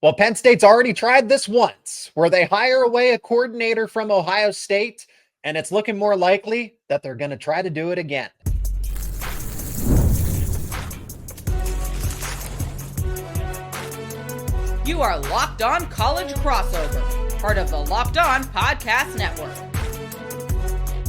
Well, Penn State's already tried this once, where they hire away a coordinator from Ohio State, and it's looking more likely that they're going to try to do it again. You are Locked On College Crossover, part of the Locked On Podcast Network.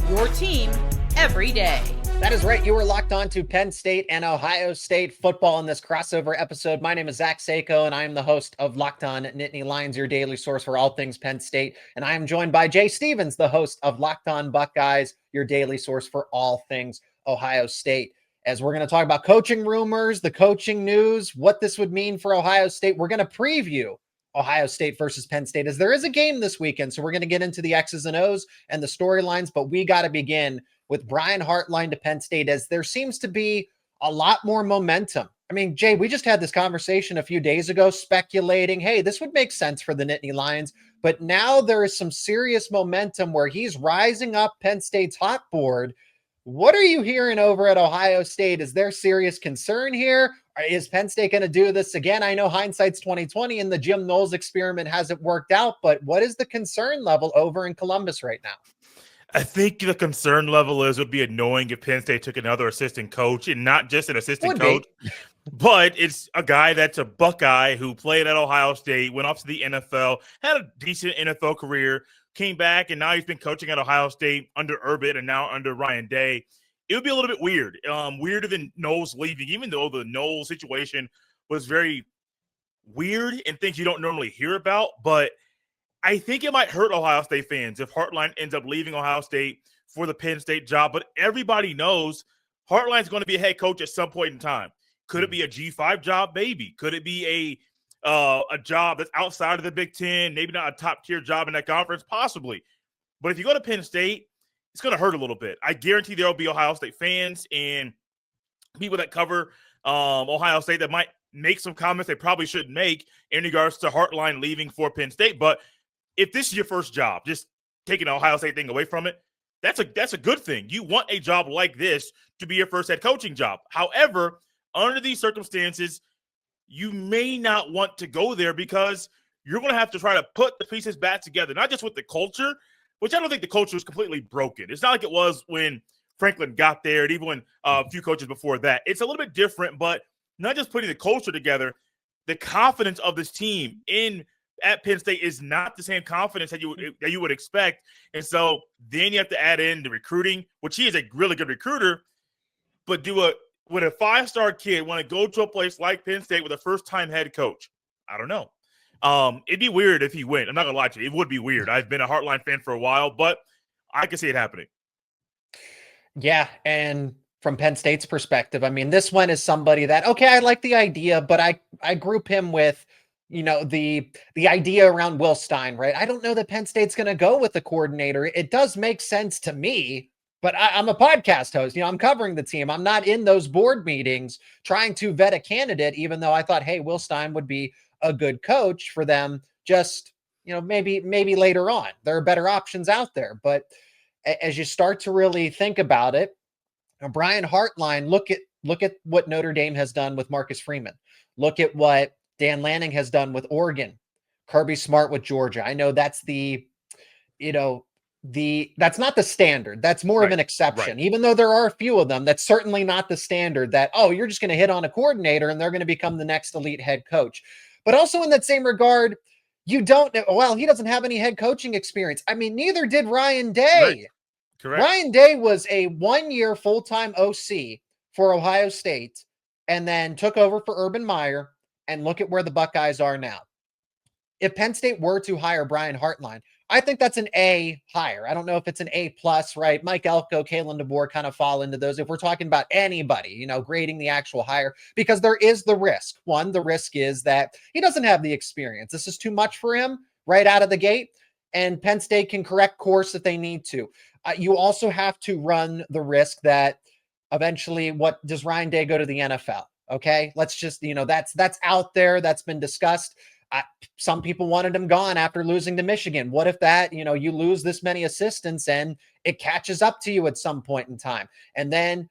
Your team every day. That is right. You are locked on to Penn State and Ohio State football in this crossover episode. My name is Zach Seyko, and I am the host of Locked On Nittany Lions, your daily source for all things Penn State. And I am joined by Jay Stevens, the host of Locked On Buckeyes, your daily source for all things Ohio State. As we're going to talk about coaching rumors, the coaching news, what this would mean for Ohio State, we're going to preview Ohio State versus Penn State, as there is a game this weekend. So we're going to get into the X's and O's and the storylines, but we got to begin with Brian Hartline to Penn State, as there seems to be a lot more momentum. I mean, Jay, we just had this conversation a few days ago speculating, hey, this would make sense for the Nittany Lions, but now there is some serious momentum where he's rising up Penn State's hot board. What are you hearing over at Ohio State? Is there serious concern here? Or is Penn State going to do this again? I know hindsight's 2020 and the Jim Knowles experiment hasn't worked out, but what is the concern level over in Columbus right now? I think the concern level is it would be annoying if Penn State took another assistant coach, and not just an assistant coach, but it's a guy that's a Buckeye who played at Ohio State, went off to the NFL, had a decent NFL career, came back, and now he's been coaching at Ohio State under Urban and now under Ryan Day. It would be a little bit weird, weirder than Knowles leaving, even though the Knowles situation was very weird and things you don't normally hear about, but I think it might hurt Ohio State fans if Hartline ends up leaving Ohio State for the Penn State job. But everybody knows Hartline's going to be a head coach at some point in time. Could it be a G5 job? Maybe. Could it be a job that's outside of the Big Ten? Maybe not a top-tier job in that conference? Possibly. But if you go to Penn State, it's going to hurt a little bit. I guarantee there will be Ohio State fans and people that cover Ohio State that might make some comments they probably shouldn't make in regards to Hartline leaving for Penn State. But if this is your first job, just taking the Ohio State thing away from it, that's a good thing. You want a job like this to be your first head coaching job. However, under these circumstances, you may not want to go there because you're going to have to try to put the pieces back together, not just with the culture, which I don't think the culture is completely broken. It's not like it was when Franklin got there and even when a few coaches before that. It's a little bit different, but not just putting the culture together, the confidence of this team at Penn State is not the same confidence that you would expect. And so then you have to add in the recruiting, which he is a really good recruiter, but would a five-star kid want to go to a place like Penn State with a first-time head coach? I don't know. It'd be weird if he went. I'm not going to lie to you. It would be weird. I've been a Hartline fan for a while, but I can see it happening. Yeah, and from Penn State's perspective, I mean, this one is somebody that, okay, I like the idea, but I group him with, you know, the idea around Will Stein, right? I don't know that Penn State's going to go with the coordinator. It does make sense to me, but I'm a podcast host. You know, I'm covering the team. I'm not in those board meetings trying to vet a candidate, even though I thought, hey, Will Stein would be a good coach for them. Just, you know, maybe later on. There are better options out there. But as you start to really think about it, Brian Hartline, look at what Notre Dame has done with Marcus Freeman. Look at what Dan Lanning has done with Oregon, Kirby Smart with Georgia. I know that's that's not the standard. That's more of an exception. Right. Even though there are a few of them, that's certainly not the standard that, oh, you're just going to hit on a coordinator and they're going to become the next elite head coach. But also in that same regard, he doesn't have any head coaching experience. I mean, neither did Ryan Day. Right. Correct. Ryan Day was a 1-year full-time OC for Ohio State and then took over for Urban Meyer. And look at where the Buckeyes are now. If Penn State were to hire Brian Hartline, I think that's an A hire. I don't know if it's an A+, right? Mike Elko, Kalen DeBoer kind of fall into those. If we're talking about anybody, you know, grading the actual hire, because there is the risk. One, the risk is that he doesn't have the experience. This is too much for him right out of the gate, and Penn State can correct course if they need to. You also have to run the risk that eventually, what does Ryan Day go to the NFL? Okay, let's just, you know, that's out there. That's been discussed. Some people wanted him gone after losing to Michigan. What if that, you know, you lose this many assistants and it catches up to you at some point in time? And then,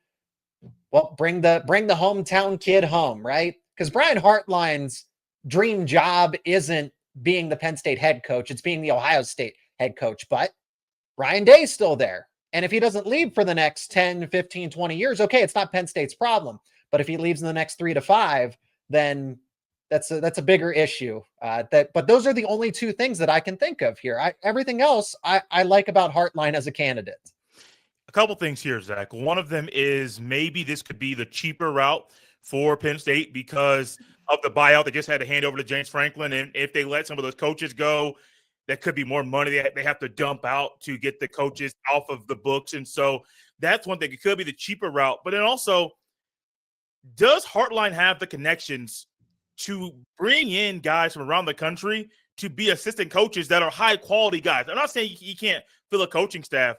well, bring the hometown kid home, right? Because Brian Hartline's dream job isn't being the Penn State head coach. It's being the Ohio State head coach. But Ryan Day's still there. And if he doesn't leave for the next 10, 15, 20 years, okay, it's not Penn State's problem. But if he leaves in the next 3 to 5, then that's a bigger issue. But those are the only two things that I can think of here. Everything else I like about Hartline as a candidate. A couple things here, Zach. One of them is maybe this could be the cheaper route for Penn State because of the buyout they just had to hand over to James Franklin. And if they let some of those coaches go, that could be more money they have to dump out to get the coaches off of the books. And so that's one thing. It could be the cheaper route. But then also, does Hartline have the connections to bring in guys from around the country to be assistant coaches that are high-quality guys? I'm not saying he can't fill a coaching staff,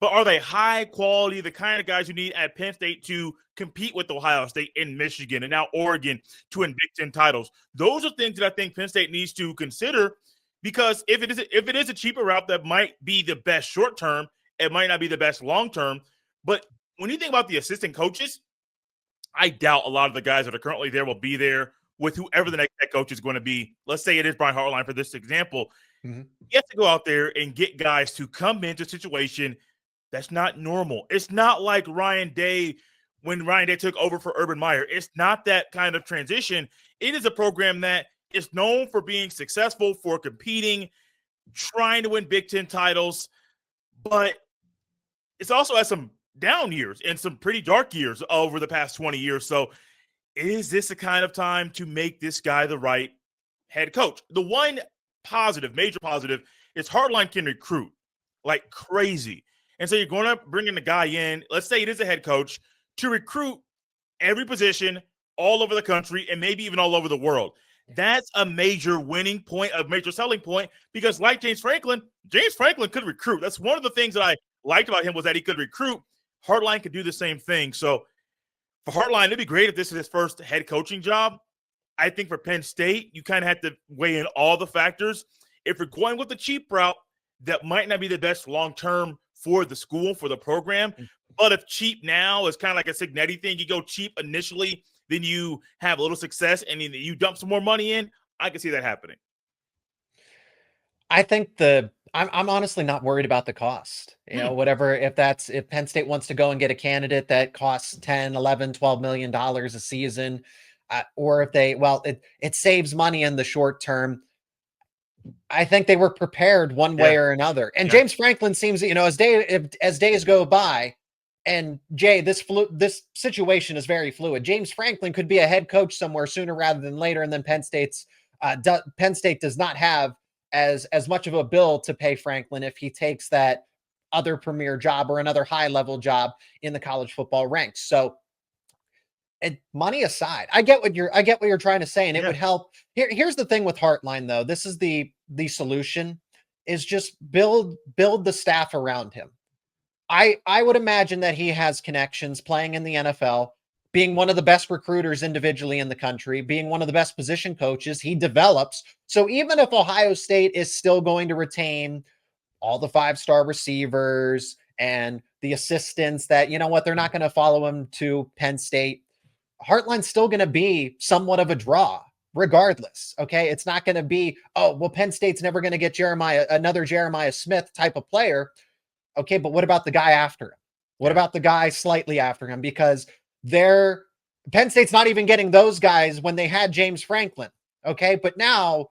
but are they high-quality, the kind of guys you need at Penn State to compete with Ohio State and Michigan and now Oregon to win Big Ten titles? Those are things that I think Penn State needs to consider. Because if it is a cheaper route that might be the best short term, it might not be the best long term. But when you think about the assistant coaches, I doubt a lot of the guys that are currently there will be there with whoever the next head coach is going to be. Let's say it is Brian Hartline for this example. Mm-hmm. You have to go out there and get guys to come into a situation that's not normal. It's not like Ryan Day when Ryan Day took over for Urban Meyer. It's not that kind of transition. It is a program that is known for being successful, for competing, trying to win Big Ten titles, but it's also had some down years and some pretty dark years over the past 20 years. So is this the kind of time to make this guy the right head coach? The one positive, major positive, is Hartline can recruit like crazy. And so you're going to bring in the guy in, let's say it is a head coach, to recruit every position all over the country and maybe even all over the world. That's a major winning point, a major selling point, because like James Franklin could recruit. That's one of the things that I liked about him was that he could recruit. Hartline could do the same thing. So for Hartline, it'd be great if this is his first head coaching job. I think for Penn State, you kind of have to weigh in all the factors. If you're going with the cheap route, that might not be the best long-term for the school, for the program. But if cheap now is kind of like a Signetti thing, you go cheap initially, then you have a little success and then you dump some more money in, I can see that happening. I think I'm honestly not worried about the cost. You know, whatever, if Penn State wants to go and get a candidate that costs 10, 11, 12 million dollars a season, or if it saves money in the short term. I think they were prepared one way or another. And James Franklin seems, as days go by, and Jay, this situation is very fluid. James Franklin could be a head coach somewhere sooner rather than later, and then Penn State does not have as much of a bill to pay Franklin if he takes that other premier job or another high level job in the college football ranks. So, and money aside, I get what you're trying to say, and it would help. Here's the thing with Hartline, though. This is the solution: is just build the staff around him. I would imagine that he has connections playing in the NFL, being one of the best recruiters individually in the country, being one of the best position coaches he develops. So even if Ohio State is still going to retain all the 5-star receivers and the assistants that, they're not going to follow him to Penn State, Hartline's still going to be somewhat of a draw regardless. Okay. It's not going to be, Penn State's never going to get another Jeremiah Smith type of player. Okay, but what about the guy after him? What about the guy slightly after him? Because Penn State's not even getting those guys when they had James Franklin. Okay, but now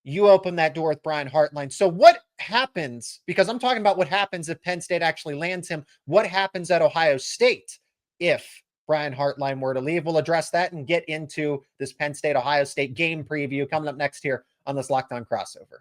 you open that door with Brian Hartline. So what happens? Because I'm talking about what happens if Penn State actually lands him. What happens at Ohio State if Brian Hartline were to leave? We'll address that and get into this Penn State Ohio State game preview coming up next here on this Locked On Crossover.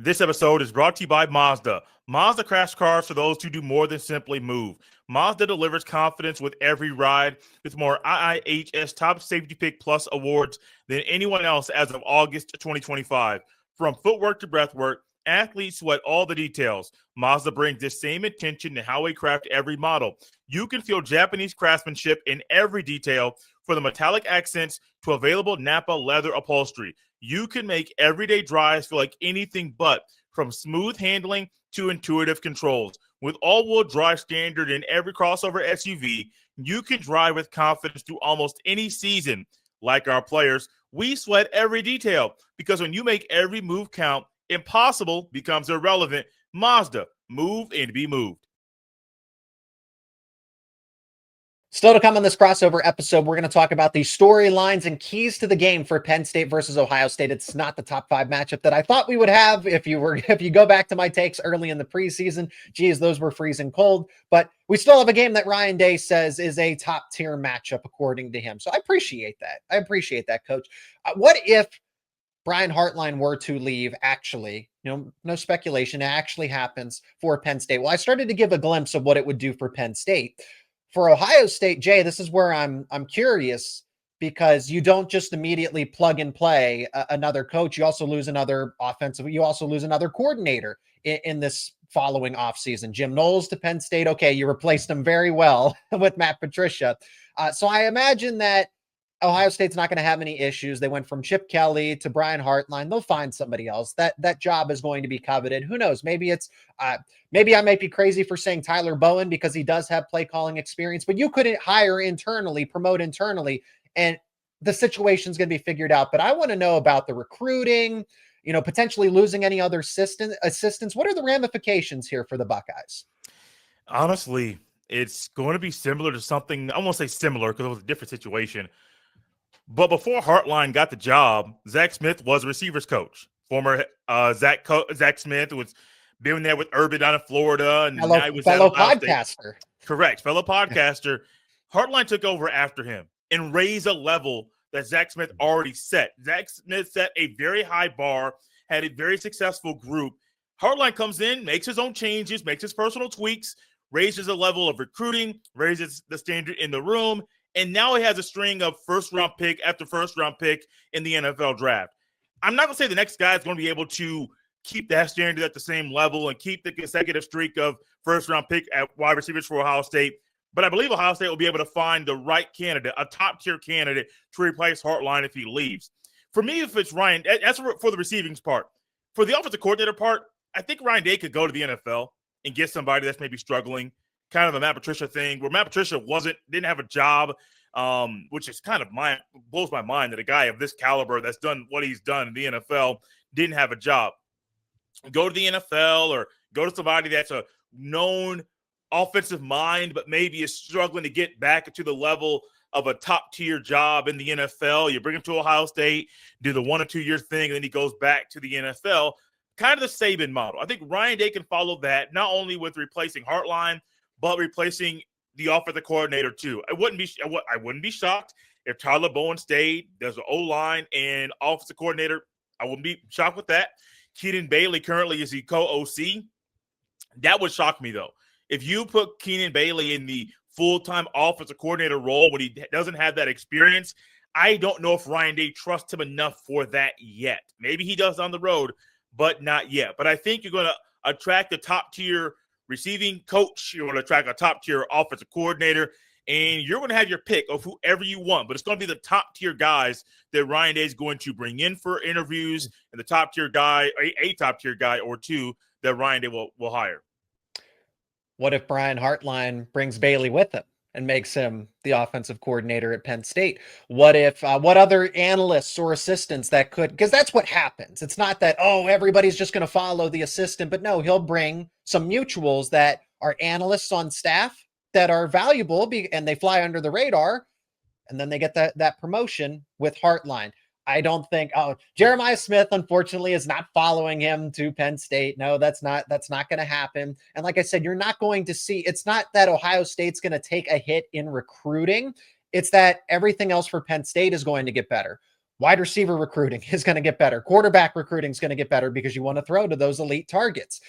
This episode is brought to you by Mazda. Mazda crafts cars for those who do more than simply move. Mazda delivers confidence with every ride with more IIHS Top Safety Pick Plus awards than anyone else as of August 2025. From footwork to breathwork, athletes sweat all the details. Mazda brings this same attention to how we craft every model. You can feel Japanese craftsmanship in every detail, from the metallic accents to available Napa leather upholstery. You can make everyday drives feel like anything but, from smooth handling to intuitive controls. With all-wheel drive standard in every crossover SUV, you can drive with confidence through almost any season. like our players, we sweat every detail because when you make every move count, impossible becomes irrelevant. Mazda, move and be moved. Still to come on this crossover episode, we're going to talk about the storylines and keys to the game for Penn State versus Ohio State. It's not the top 5 matchup that I thought we would have. If you go back to my takes early in the preseason, geez, those were freezing cold. But we still have a game that Ryan Day says is a top tier matchup according to him. So I appreciate that. I appreciate that, Coach. What if Brian Hartline were to leave? Actually, no speculation, it actually happens for Penn State. Well, I started to give a glimpse of what it would do for Penn State. For Ohio State, Jay, this is where I'm curious, because you don't just immediately plug and play another coach. You also lose another you also lose another coordinator in this following offseason. Jim Knowles to Penn State. Okay, you replaced him very well with Matt Patricia. So I imagine that Ohio State's not going to have any issues. They went from Chip Kelly to Brian Hartline. They'll find somebody else. That job is going to be coveted. Who knows? Maybe it's maybe I might be crazy for saying Tyler Bowen because he does have play calling experience, but you couldn't hire internally, promote internally, and the situation's going to be figured out. But I want to know about the recruiting, potentially losing any other assistants. What are the ramifications here for the Buckeyes? Honestly, it's going to be similar to something. I won't say similar because it was a different situation. But before Hartline got the job, Zach Smith was a receivers coach. Former Zach Smith was been there with Urban down in Florida, and now he was fellow podcaster. Correct, fellow podcaster. Hartline took over after him and raised a level that Zach Smith already set. Zach Smith set a very high bar, had a very successful group. Hartline comes in, makes his own changes, makes his personal tweaks, raises the level of recruiting, raises the standard in the room. And now he has a string of first-round pick after first-round pick in the NFL draft. I'm not going to say the next guy is going to be able to keep that standard at the same level and keep the consecutive streak of first-round pick at wide receivers for Ohio State, but I believe Ohio State will be able to find the right candidate, a top-tier candidate, to replace Hartline if he leaves. For me, if it's Ryan, that's for the receiving part. For the offensive coordinator part, I think Ryan Day could go to the NFL and get somebody that's maybe struggling, kind of a Matt Patricia thing, where Matt Patricia didn't have a job, which is kind of blows my mind that a guy of this caliber that's done what he's done in the NFL didn't have a job. Go to the NFL or go to somebody that's a known offensive mind, but maybe is struggling to get back to the level of a top-tier job in the NFL. You bring him to Ohio State, do the 1 or 2 year thing, and then he goes back to the NFL. Kind of the Saban model. I think Ryan Day can follow that, not only with replacing Hartline, but replacing the offensive coordinator too. I wouldn't be shocked if Tyler Bowen stayed. There's an O-line and offensive coordinator. I wouldn't be shocked with that. Keenan Bailey currently is the co-OC. That would shock me though. If you put Keenan Bailey in the full-time offensive coordinator role when he doesn't have that experience, I don't know if Ryan Day trusts him enough for that yet. Maybe he does down the road, but not yet. But I think you're going to attract a top-tier receiving coach. You're going to attract a top-tier offensive coordinator, and you're going to have your pick of whoever you want. But it's going to be the top-tier guys that Ryan Day is going to bring in for interviews, and the top-tier guy, a top-tier guy or two that Ryan Day will hire. What if Brian Hartline brings Bailey with him and makes him the offensive coordinator at Penn State? What if, what other analysts or assistants that could, because that's what happens. It's not that, everybody's just going to follow the assistant, but no, he'll bring some mutuals that are analysts on staff that are valuable and they fly under the radar, and then they get that promotion with Hartline. I don't think, Jeremiah Smith, unfortunately, is not following him to Penn State. No, that's not going to happen. And like I said, you're not going to see, it's not that Ohio State's going to take a hit in recruiting. It's that everything else for Penn State is going to get better. Wide receiver recruiting is going to get better. Quarterback recruiting is going to get better because you want to throw to those elite targets.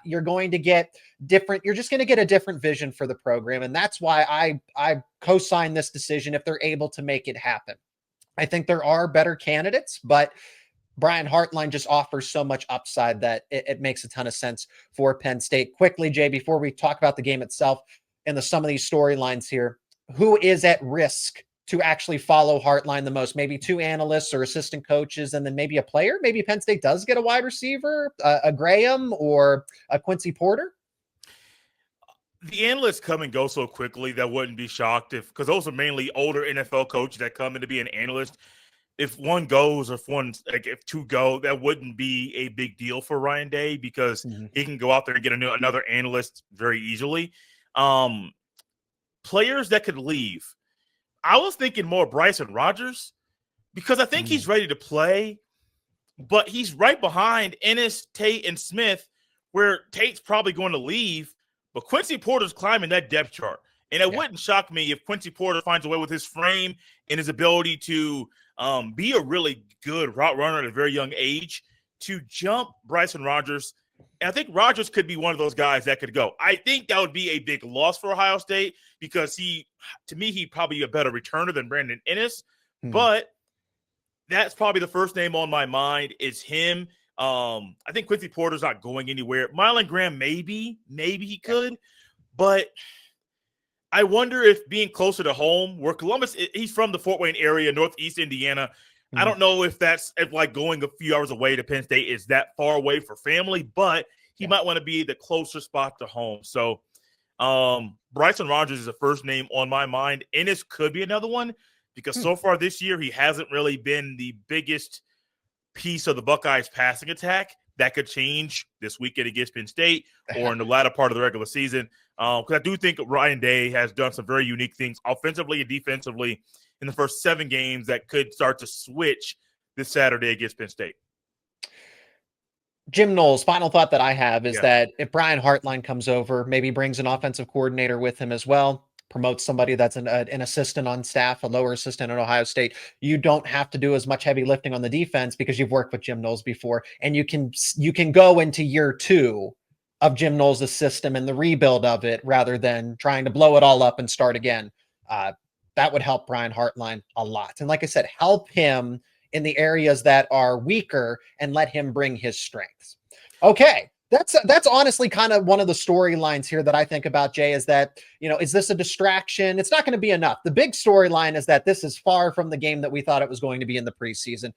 You're going to get different. You're just going to get a different vision for the program. And that's why I co-sign this decision if they're able to make it happen. I think there are better candidates, but Brian Hartline just offers so much upside that it makes a ton of sense for Penn State. Quickly, Jay, before we talk about the game itself and some of these storylines here, who is at risk to actually follow Hartline the most? Maybe 2 analysts or assistant coaches, and then maybe a player. Maybe Penn State does get a wide receiver, a Graham or a Quincy Porter. The analysts come and go so quickly that wouldn't be shocked because those are mainly older NFL coaches that come in to be an analyst. If one goes or if two go, that wouldn't be a big deal for Ryan Day because he can go out there and get another analyst very easily. Players that could leave. I was thinking more Bryson Rodgers because I think he's ready to play, but he's right behind Ennis, Tate, and Smith, where Tate's probably going to leave. But Quincy Porter's climbing that depth chart. And it wouldn't shock me if Quincy Porter finds a way with his frame and his ability to be a really good route runner at a very young age to jump Bryson Rodgers. And I think Rodgers could be one of those guys that could go. I think that would be a big loss for Ohio State because he'd probably be a better returner than Brandon Ennis. But that's probably the first name on my mind is him. I think Quincy Porter's not going anywhere. Mylan Graham, maybe he could, but I wonder if being closer to home, where Columbus, he's from the Fort Wayne area, Northeast Indiana. I don't know if like going a few hours away to Penn State is that far away for family, but he might want to be the closer spot to home. So Bryson Rodgers is the first name on my mind. Ennis could be another one because so far this year, he hasn't really been the biggest piece of the Buckeyes passing attack. That could change this weekend against Penn State or in the latter part of the regular season. Because I do think Ryan Day has done some very unique things offensively and defensively in the first 7 games that could start to switch this Saturday against Penn State. Jim Knowles, final thought that I have is that if Brian Hartline comes over, maybe brings an offensive coordinator with him as well, promotes somebody that's an assistant on staff, a lower assistant at Ohio State, you don't have to do as much heavy lifting on the defense because you've worked with Jim Knowles before, and you can go into year 2 of Jim Knowles' system and the rebuild of it rather than trying to blow it all up and start again. That would help Brian Hartline a lot. And like I said, help him in the areas that are weaker and let him bring his strengths. Okay. That's honestly kind of one of the storylines here that I think about, Jay, is that, is this a distraction? It's not going to be enough. The big storyline is that this is far from the game that we thought it was going to be in the preseason.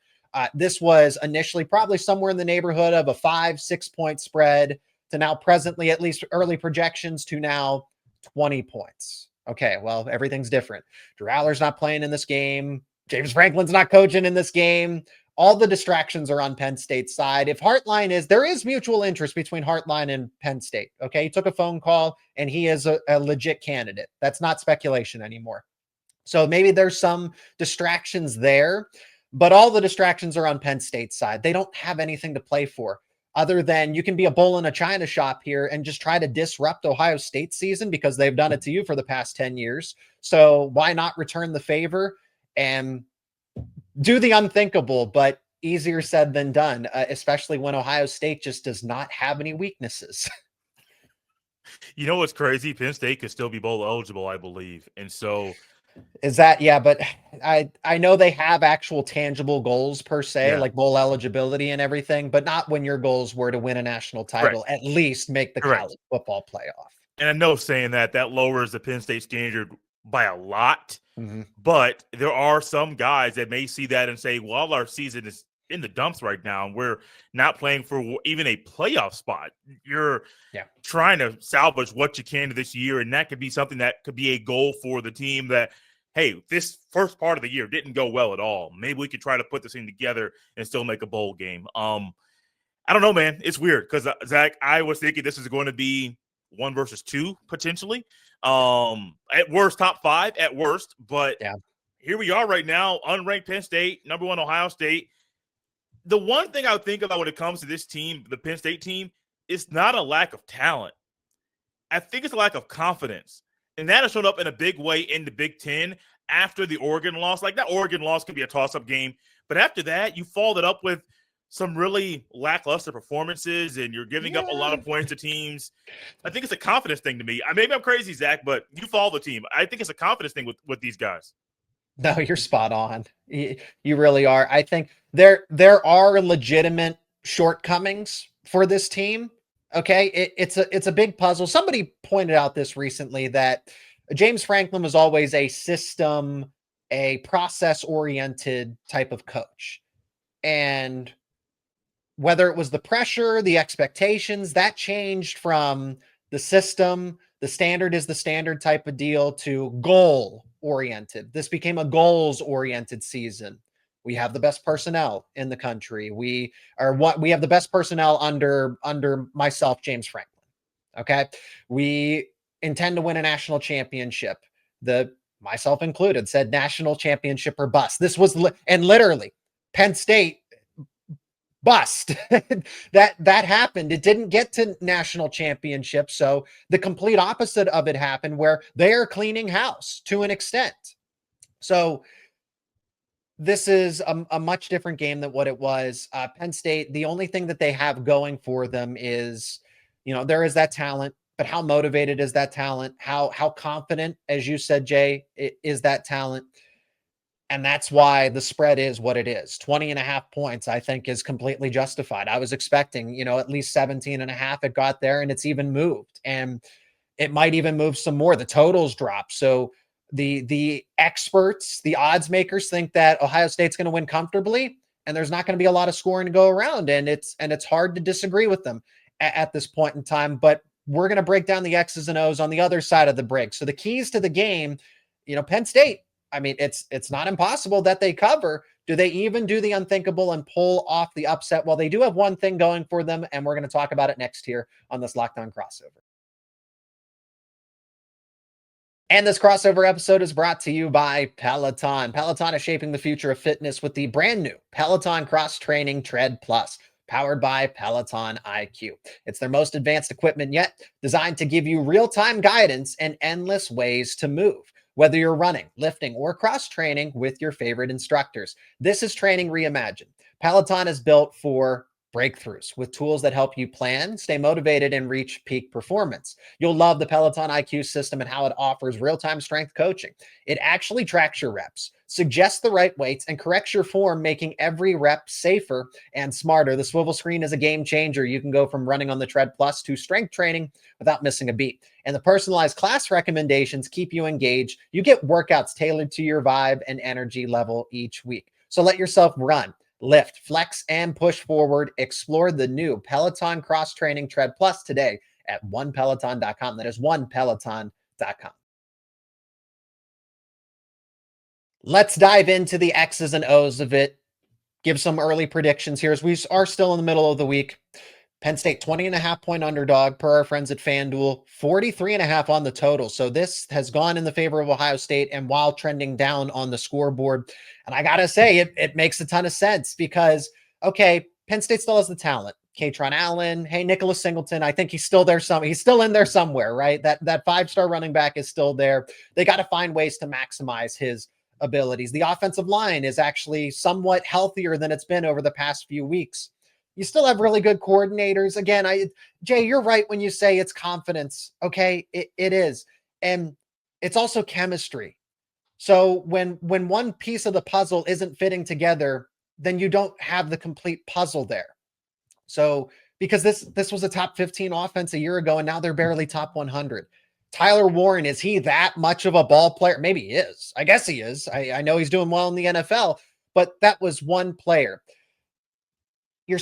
This was initially probably somewhere in the neighborhood of a 5-6 point spread to now presently, at least early projections, to now 20 points. Okay, well, everything's different. Drew Allar's not playing in this game. James Franklin's not coaching in this game. All the distractions are on Penn State's side. If Hartline there is mutual interest between Hartline and Penn State. Okay. He took a phone call and he is a legit candidate. That's not speculation anymore. So maybe there's some distractions there, but all the distractions are on Penn State's side. They don't have anything to play for other than you can be a bull in a china shop here and just try to disrupt Ohio State's season because they've done it to you for the past 10 years. So why not return the favor and do the unthinkable, but easier said than done, especially when Ohio State just does not have any weaknesses. You know what's crazy? Penn State could still be bowl eligible, I believe. And so is that, but I know they have actual tangible goals per se, like bowl eligibility and everything, but not when your goals were to win a national title, at least make the college football playoff. And I know saying that lowers the Penn State standard by a lot. But there are some guys that may see that and say, well, our season is in the dumps right now, and we're not playing for even a playoff spot. You're trying to salvage what you can this year, and that could be something that could be a goal for the team that, hey, this first part of the year didn't go well at all. Maybe we could try to put this thing together and still make a bowl game. I don't know, man. It's weird because, Zach, I was thinking this is going to be 1 versus 2 potentially. At worst, top 5 at worst, but here we are right now, unranked Penn State, number 1 Ohio State. The one thing I would think about when it comes to this team, the Penn State team, is not a lack of talent. I think it's a lack of confidence. And that has shown up in a big way in the Big Ten after the Oregon loss. Like, that Oregon loss could be a toss-up game, but after that, you followed it up with some really lackluster performances, and you're giving up a lot of points to teams. I think it's a confidence thing to me. Maybe I'm crazy, Zach, but you follow the team. I think it's a confidence thing with these guys. No, you're spot on. You really are. I think there are legitimate shortcomings for this team. Okay, it's a big puzzle. Somebody pointed out this recently that James Franklin was always a system, a process-oriented type of coach, and whether it was the pressure, the expectations, that changed from the system, the standard is the standard type of deal to goal oriented. This became a goals oriented season. We have the best personnel in the country. We have the best personnel under myself, James Franklin. Okay. We intend to win a national championship. Myself included said national championship or bust. This was and literally Penn State bust. that happened. It didn't get to national championship. So the complete opposite of it happened, where they are cleaning house to an extent. So this is a much different game than what it was. Penn State, the only thing that they have going for them is, there is that talent, but how motivated is that talent? How confident, as you said, Jay, is that talent? And that's why the spread is what it is. 20.5 points, I think, is completely justified. I was expecting, at least 17.5. It got there, and it's even moved. And it might even move some more. The totals drop. So the experts, the odds makers, think that Ohio State's going to win comfortably, and there's not going to be a lot of scoring to go around. And it's hard to disagree with them at this point in time. But we're going to break down the X's and O's on the other side of the break. So the keys to the game, Penn State, I mean, it's not impossible that they cover. Do they even do the unthinkable and pull off the upset? Well, they do have one thing going for them, and we're going to talk about it next here on this Locked On Crossover. And this crossover episode is brought to you by Peloton. Peloton is shaping the future of fitness with the brand new Peloton Cross Training Tread Plus, powered by Peloton IQ. It's their most advanced equipment yet, designed to give you real-time guidance and endless ways to move. Whether you're running, lifting, or cross-training with your favorite instructors, this is training reimagined. Peloton is built for breakthroughs with tools that help you plan, stay motivated, and reach peak performance. You'll love the Peloton IQ system and how it offers real-time strength coaching. It actually tracks your reps, suggests the right weights, and corrects your form, making every rep safer and smarter. The swivel screen is a game changer. You can go from running on the Tread Plus to strength training without missing a beat. And the personalized class recommendations keep you engaged. You get workouts tailored to your vibe and energy level each week. So let yourself run, lift, flex, and push forward. Explore the new Peloton Cross Training Tread Plus today at onepeloton.com. That is onepeloton.com. Let's dive into the X's and O's of it. Give some early predictions here as we are still in the middle of the week. Penn State 20.5 point underdog per our friends at FanDuel, 43.5 on the total. So this has gone in the favor of Ohio State, and while trending down on the scoreboard. And I got to say, it makes a ton of sense because, okay, Penn State still has the talent. Katron Allen, hey, Nicholas Singleton, I think he's still there. He's still in there somewhere, right? That five-star running back is still there. They got to find ways to maximize his abilities. The offensive line is actually somewhat healthier than it's been over the past few weeks. You still have really good coordinators. Again, Jay, you're right when you say it's confidence. Okay, it is. And it's also chemistry. So when one piece of the puzzle isn't fitting together, then you don't have the complete puzzle there. So because this was a top 15 offense a year ago, and now they're barely top 100. Tyler Warren, is he that much of a ball player? Maybe he is. I guess he is. I know he's doing well in the NFL, but that was one player. You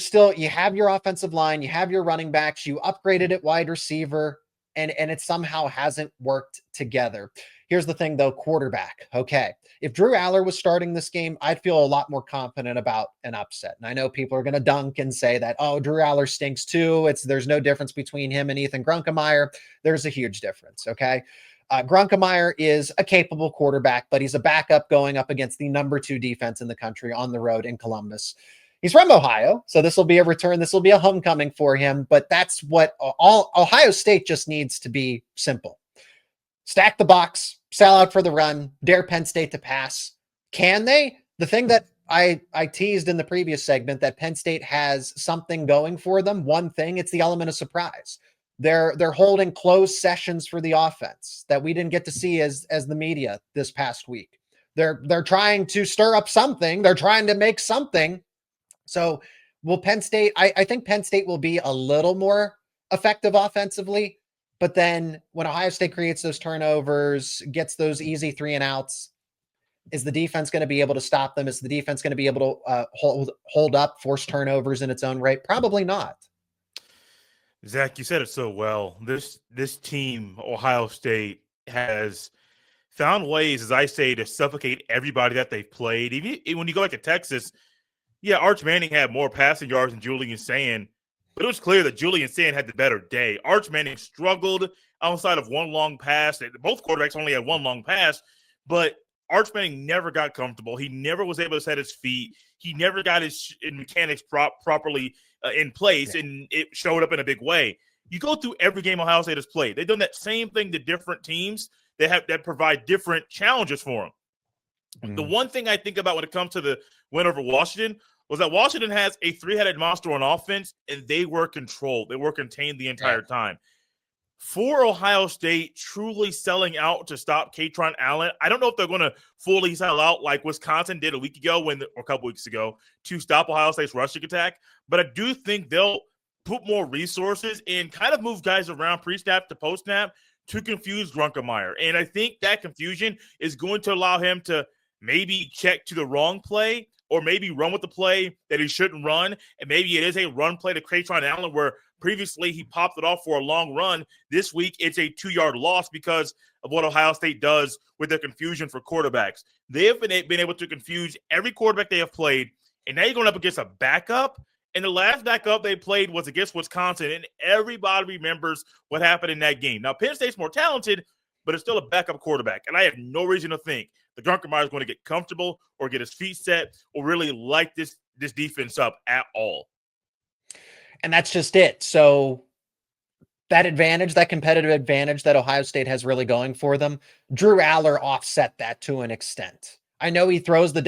have your offensive line, you have your running backs, you upgraded at wide receiver, and it somehow hasn't worked together. Here's the thing though, quarterback. Okay. If Drew Allar was starting this game, I'd feel a lot more confident about an upset. And I know people are going to dunk and say that, oh, Drew Allar stinks too. There's no difference between him and Ethan Grunkemeyer. There's a huge difference. Okay. Grunkemeyer is a capable quarterback, but he's a backup going up against the number 2 defense in the country on the road in Columbus. He's from Ohio, so this will be a return. This will be a homecoming for him, but that's what all Ohio State just needs to be simple. Stack the box, sell out for the run, dare Penn State to pass. Can they? The thing that I teased in the previous segment, that Penn State has something going for them, one thing, it's the element of surprise. They're holding closed sessions for the offense that we didn't get to see as the media this past week. They're trying to stir up something. They're trying to make something. So will Penn State, I think Penn State will be a little more effective offensively, but then when Ohio State creates those turnovers, gets those easy 3 and outs, is the defense going to be able to stop them? Is the defense going to be able to hold up, force turnovers in its own right? Probably not. Zach, you said it so well. This team, Ohio State, has found ways, as I say, to suffocate everybody that they've played. Even when you go back to Texas, yeah, Arch Manning had more passing yards than Julian Sand, but it was clear that Julian Sand had the better day. Arch Manning struggled outside of one long pass. Both quarterbacks only had one long pass, but Arch Manning never got comfortable. He never was able to set his feet. He never got his mechanics properly in place, and it showed up in a big way. You go through every game Ohio State has played. They've done that same thing to different teams that provide different challenges for them. The one thing I think about when it comes to the win over Washington was that Washington has a three-headed monster on offense, and they were controlled. They were contained the entire time. For Ohio State truly selling out to stop Katron Allen, I don't know if they're going to fully sell out like Wisconsin did a couple weeks ago to stop Ohio State's rushing attack, but I do think they'll put more resources and kind of move guys around pre-snap to post-snap to confuse Grunkemeyer. And I think that confusion is going to allow him to maybe check to the wrong play or maybe run with the play that he shouldn't run. And maybe it is a run play to Katron Allen where previously he popped it off for a long run. This week it's a 2-yard loss because of what Ohio State does with their confusion for quarterbacks. They have been able to confuse every quarterback they have played, and now you're going up against a backup. And the last backup they played was against Wisconsin, and everybody remembers what happened in that game. Now, Penn State's more talented, but it's still a backup quarterback, and I have no reason to think the Grunkemeyer is going to get comfortable or get his feet set or really light this defense up at all. And that's just it. So that advantage, that competitive advantage that Ohio State has really going for them, Drew Allar offset that to an extent. I know he throws the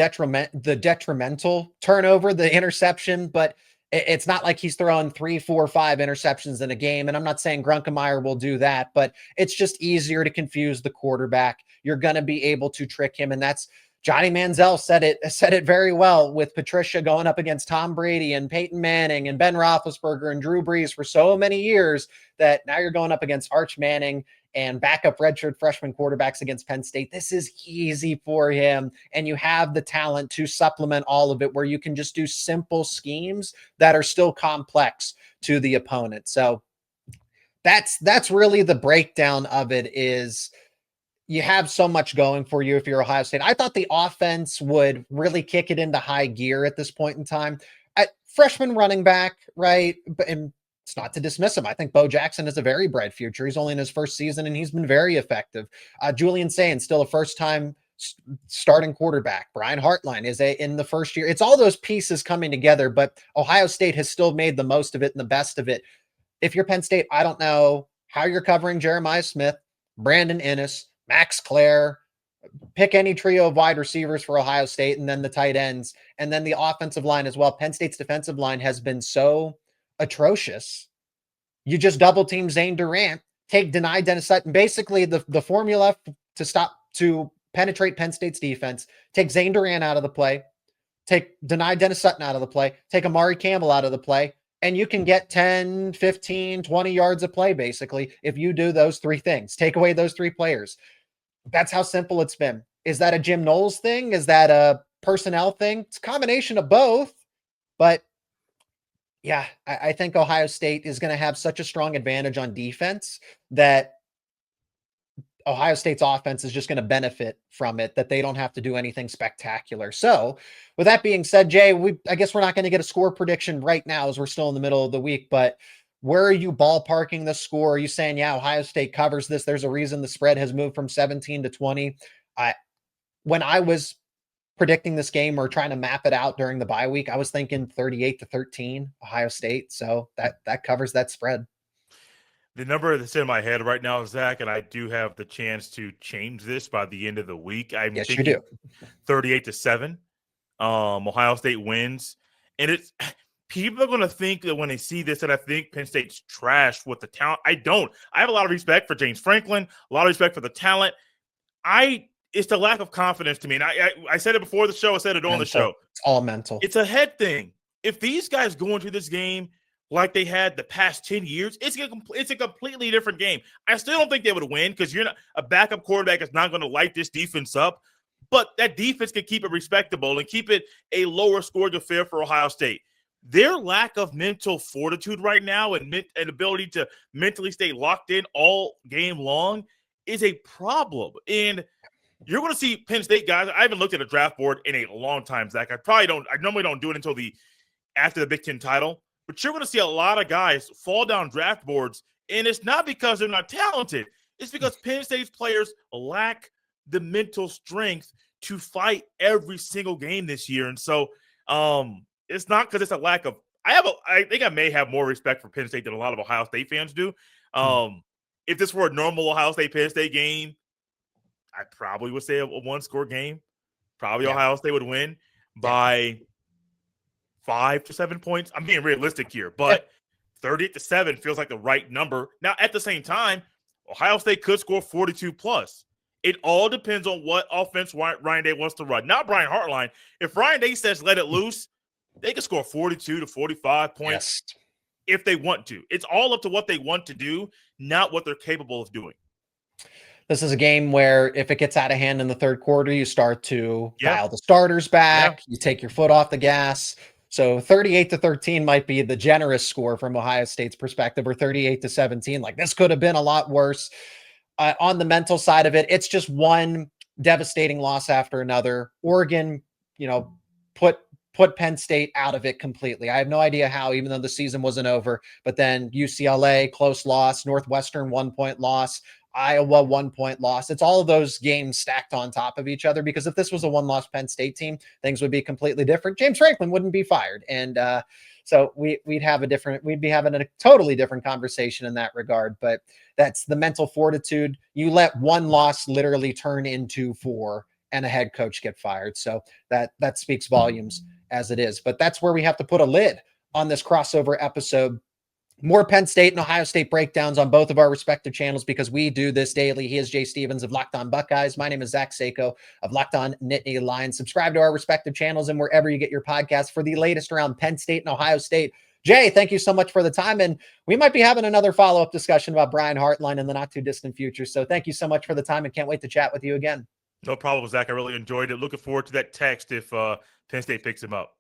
detrimental turnover, the interception, but it's not like he's throwing 3, 4, 5 interceptions in a game. And I'm not saying Grunkemeyer will do that, but it's just easier to confuse the quarterback. You're going to be able to trick him. And that's Johnny Manziel said it very well with Patricia going up against Tom Brady and Peyton Manning and Ben Roethlisberger and Drew Brees for so many years that now you're going up against Arch Manning and backup redshirt freshman quarterbacks against Penn State. This is easy for him. And you have the talent to supplement all of it where you can just do simple schemes that are still complex to the opponent. So that's really the breakdown of it. Is you have so much going for you if you're Ohio State. I thought the offense would really kick it into high gear at this point in time. At freshman running back, right? And it's not to dismiss him. I think Bo Jackson is a very bright future. He's only in his first season, and he's been very effective. Julian Sand, still a first-time starting quarterback. Brian Hartline is in the first year. It's all those pieces coming together, but Ohio State has still made the most of it and the best of it. If you're Penn State, I don't know how you're covering Jeremiah Smith, Brandon Inniss, Max Clare, pick any trio of wide receivers for Ohio State, and then the tight ends, and then the offensive line as well. Penn State's defensive line has been so atrocious. You just double team Zane Durant, deny Dennis Sutton. Basically, the formula to penetrate Penn State's defense, take Zane Durant out of the play, deny Dennis Sutton out of the play, take Amari Campbell out of the play, and you can get 10, 15, 20 yards of play, basically, if you do those three things. Take away those three players. That's how simple it's been. Is that a Jim Knowles thing? Is that a personnel thing? It's a combination of both. But, yeah, I think Ohio State is going to have such a strong advantage on defense that Ohio State's offense is just going to benefit from it, that they don't have to do anything spectacular. So with that being said, Jay, I guess we're not going to get a score prediction right now as we're still in the middle of the week, but where are you ballparking the score? Are you saying, yeah, Ohio State covers this? There's a reason the spread has moved from 17 to 20. When I was predicting this game or trying to map it out during the bye week, I was thinking 38-13 Ohio State. So that covers that spread. The number that's in my head right now, Zach, and I do have the chance to change this by the end of the week. I'm yes, thinking you do. 38-7. Ohio State wins. And it's people are going to think that when they see this that I think Penn State's trash with the talent. I don't. I have a lot of respect for James Franklin, a lot of respect for the talent. It's the lack of confidence to me. And I said it before the show. I said it on the show. It's all mental. It's a head thing. If these guys go into this game like they had the past 10 years, it's a completely different game. I still don't think they would win because you're not a backup quarterback is not going to light this defense up. But that defense can keep it respectable and keep it a lower scoring affair for Ohio State. their lack of mental fortitude right now and ability to mentally stay locked in all game long is a problem. And you're going to see Penn State guys. I haven't looked at a draft board in a long time, Zach. I normally don't do it until after the Big Ten title. But you're going to see a lot of guys fall down draft boards, and it's not because they're not talented. It's because Penn State's players lack the mental strength to fight every single game this year. And so it's not because it's a lack of – I think I may have more respect for Penn State than a lot of Ohio State fans do. If this were a normal Ohio State-Penn State game, I probably would say a one-score game. Probably Ohio State would win by 5 to 7 points. I'm being realistic here, but 38-7 feels like the right number. Now, at the same time, Ohio State could score 42+. It all depends on what offense Ryan Day wants to run. Not Brian Hartline. If Ryan Day says let it loose, they can score 42 to 45 points if they want to. It's all up to what they want to do, not what they're capable of doing. This is a game where if it gets out of hand in the third quarter, you start to dial the starters back. You take your foot off the gas. So 38-13 might be the generous score from Ohio State's perspective, or 38-17. Like, this could have been a lot worse. On the mental side of it, it's just one devastating loss after another. Oregon, put Penn State out of it completely. I have no idea how, even though the season wasn't over. But then UCLA, close loss. Northwestern, 1-point loss. Iowa, 1-point loss. It's all of those games stacked on top of each other, because if this was a one-loss Penn State team, things would be completely different. James Franklin wouldn't be fired. And so we'd be having a totally different conversation in that regard. But that's the mental fortitude. You let one loss literally turn into 4 and a head coach get fired. So that speaks volumes as it is. But that's where we have to put a lid on this crossover episode. More Penn State and Ohio State breakdowns on both of our respective channels, because we do this daily. He is Jay Stevens of Locked On Buckeyes. My name is Zach Seyko of Locked On Nittany Lions. Subscribe to our respective channels and wherever you get your podcasts for the latest around Penn State and Ohio State. Jay, thank you so much for the time. And we might be having another follow-up discussion about Brian Hartline in the not too distant future. So thank you so much for the time, and can't wait to chat with you again. No problem, Zach. I really enjoyed it. Looking forward to that text if Penn State picks him up.